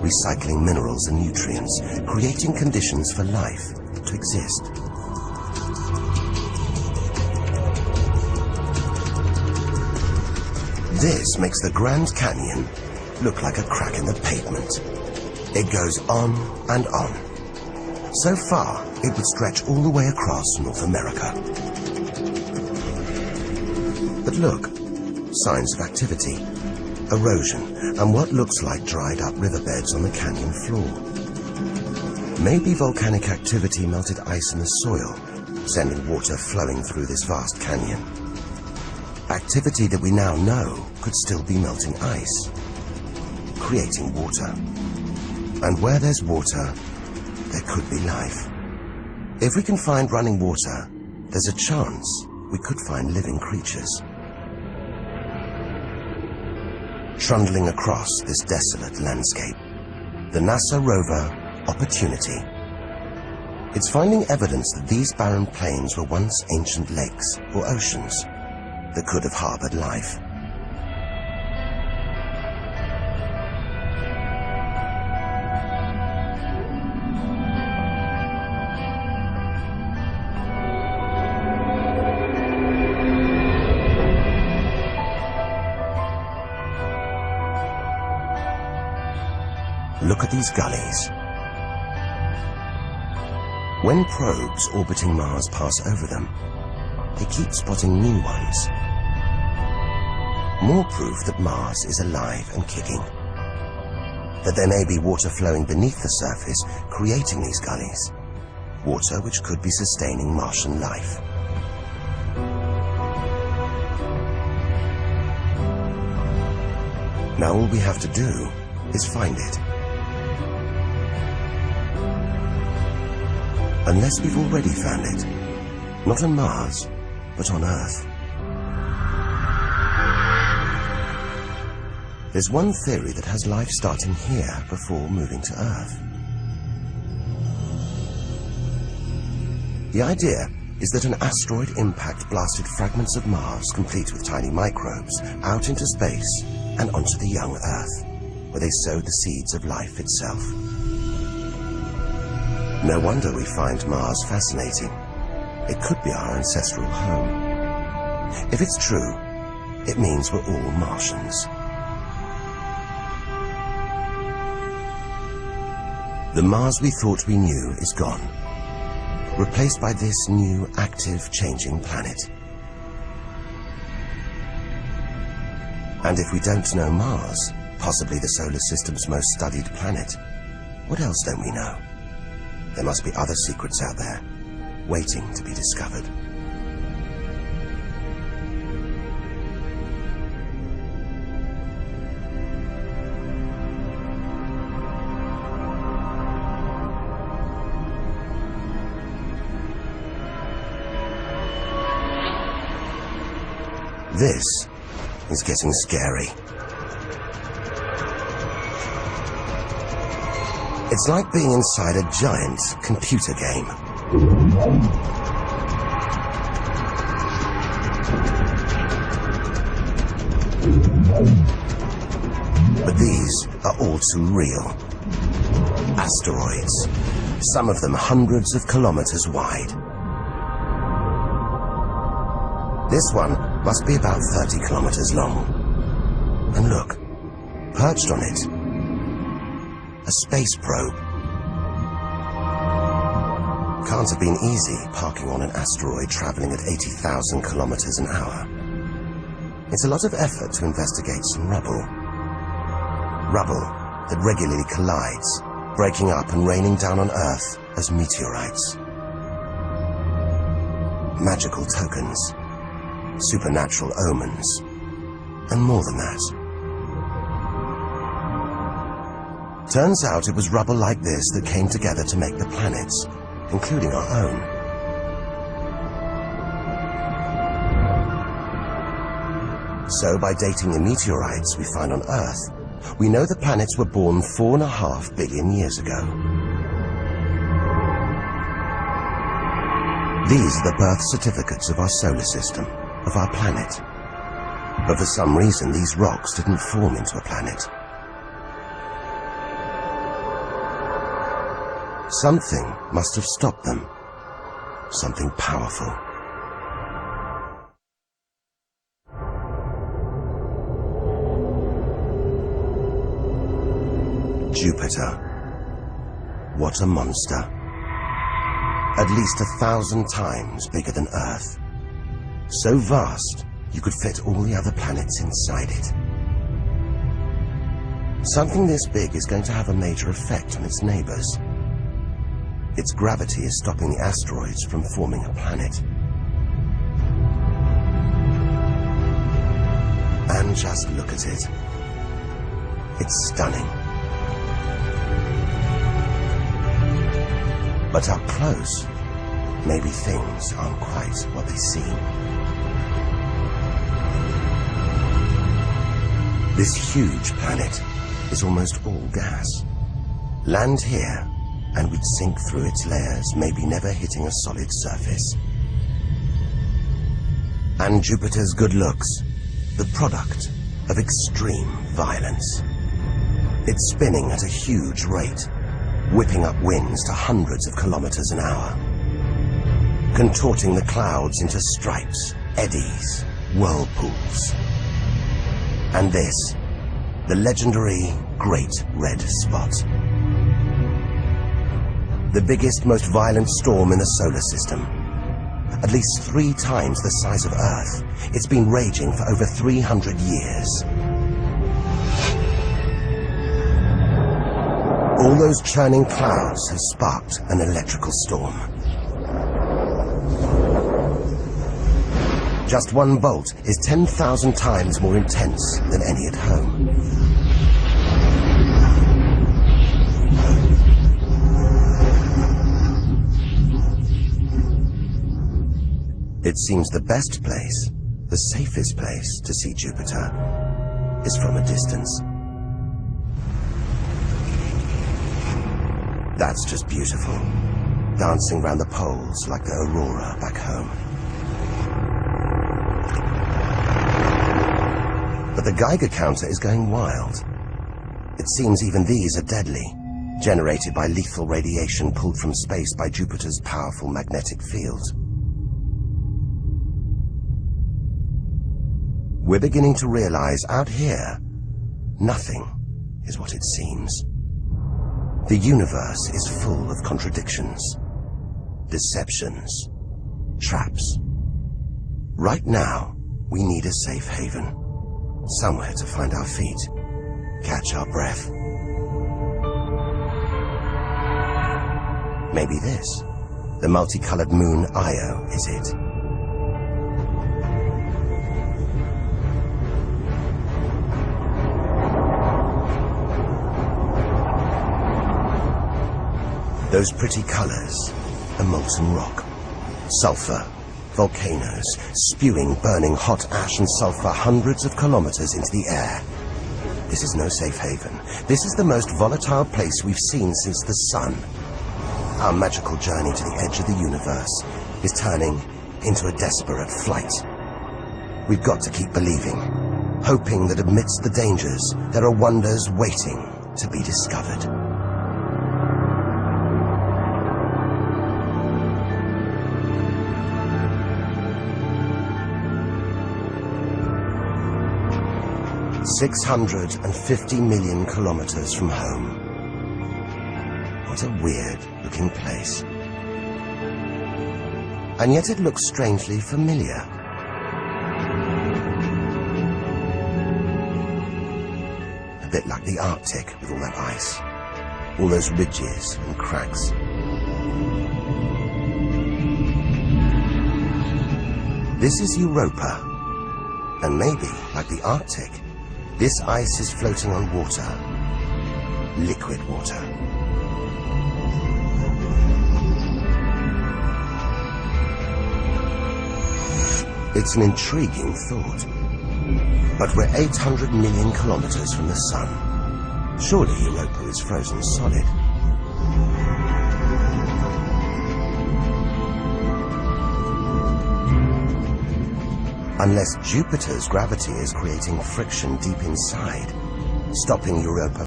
recycling minerals and nutrients, creating conditions for life to exist. This makes the Grand Canyon look like a crack in the pavement. It goes on and on. So far, it would stretch all the way across North America. But look, signs of activity, erosion, and what looks like dried up riverbeds on the canyon floor. Maybe volcanic activity melted ice in the soil, sending water flowing through this vast canyon. Activity that we now know could still be melting ice, creating water. And where there's water, there could be life. If we can find running water, there's a chance we could find living creatures. Trundling across this desolate landscape, the NASA rover Opportunity. It's finding evidence that these barren plains were once ancient lakes or oceans that could have harbored life. Look at these gullies. When probes orbiting Mars pass over them, they keep spotting new ones. More proof that Mars is alive and kicking. That there may be water flowing beneath the surface, creating these gullies. Water which could be sustaining Martian life. Now all we have to do is find it. Unless we've already found it. Not on Mars, but on Earth. There's one theory that has life starting here before moving to Earth. The idea is that an asteroid impact blasted fragments of Mars, complete with tiny microbes, out into space and onto the young Earth, where they sowed the seeds of life itself. No wonder we find Mars fascinating. It could be our ancestral home. If it's true, it means we're all Martians. The Mars we thought we knew is gone, replaced by this new, active, changing planet. And if we don't know Mars, possibly the solar system's most studied planet, what else don't we know? There must be other secrets out there, waiting to be discovered. This is getting scary. It's like being inside a giant computer game. But these are all too real. Asteroids, some of them hundreds of kilometers wide. This one must be about 30 kilometers long. And look, perched on it, a space probe. Can't have been easy parking on an asteroid traveling at 80,000 kilometers an hour. It's a lot of effort to investigate some rubble. Rubble that regularly collides, breaking up and raining down on Earth as meteorites. Magical tokens, supernatural omens, and more than that. Turns out it was rubble like this that came together to make the planets, including our own. So by dating the meteorites we find on Earth, we know the planets were born 4.5 billion years ago. These are the birth certificates of our solar system, of our planet. But for some reason these rocks didn't form into a planet. Something must have stopped them. Something powerful. Jupiter. What a monster. At least 1,000 times bigger than Earth. So vast, you could fit all the other planets inside it. Something this big is going to have a major effect on its neighbors. Its gravity is stopping the asteroids from forming a planet. And just look at it. It's stunning. But up close, maybe things aren't quite what they seem. This huge planet is almost all gas. Land here, and we'd sink through its layers, maybe never hitting a solid surface. And Jupiter's good looks, the product of extreme violence. It's spinning at a huge rate, whipping up winds to hundreds of kilometers an hour, contorting the clouds into stripes, eddies, whirlpools. And this, the legendary Great Red Spot. The biggest, most violent storm in the solar system. At least 3 times the size of Earth. It's been raging for over 300 years. All those churning clouds have sparked an electrical storm. Just one bolt is 10,000 times more intense than any at home. It seems the best place, the safest place to see Jupiter is from a distance. That's just beautiful, dancing round the poles like the aurora back home. But the Geiger counter is going wild. It seems even these are deadly, generated by lethal radiation pulled from space by Jupiter's powerful magnetic field. We're beginning to realize out here, nothing is what it seems. The universe is full of contradictions, deceptions, traps. Right now, we need a safe haven, somewhere to find our feet, catch our breath. Maybe this, the multicolored moon Io, is it? Those pretty colors, a molten rock, sulfur, volcanoes, spewing burning hot ash and sulfur hundreds of kilometers into the air. This is no safe haven. This is the most volatile place we've seen since the sun. Our magical journey to the edge of the universe is turning into a desperate flight. We've got to keep believing, hoping that amidst the dangers, there are wonders waiting to be discovered. $650 million kilometers from home. What a weird-looking place. And yet it looks strangely familiar. A bit like the Arctic with all that ice. All those ridges and cracks. This is Europa. And maybe, like the Arctic, this ice is floating on water, liquid water. It's an intriguing thought. But we're 800 million kilometers from the sun. Surely Europa is frozen solid. Unless Jupiter's gravity is creating friction deep inside, stopping Europa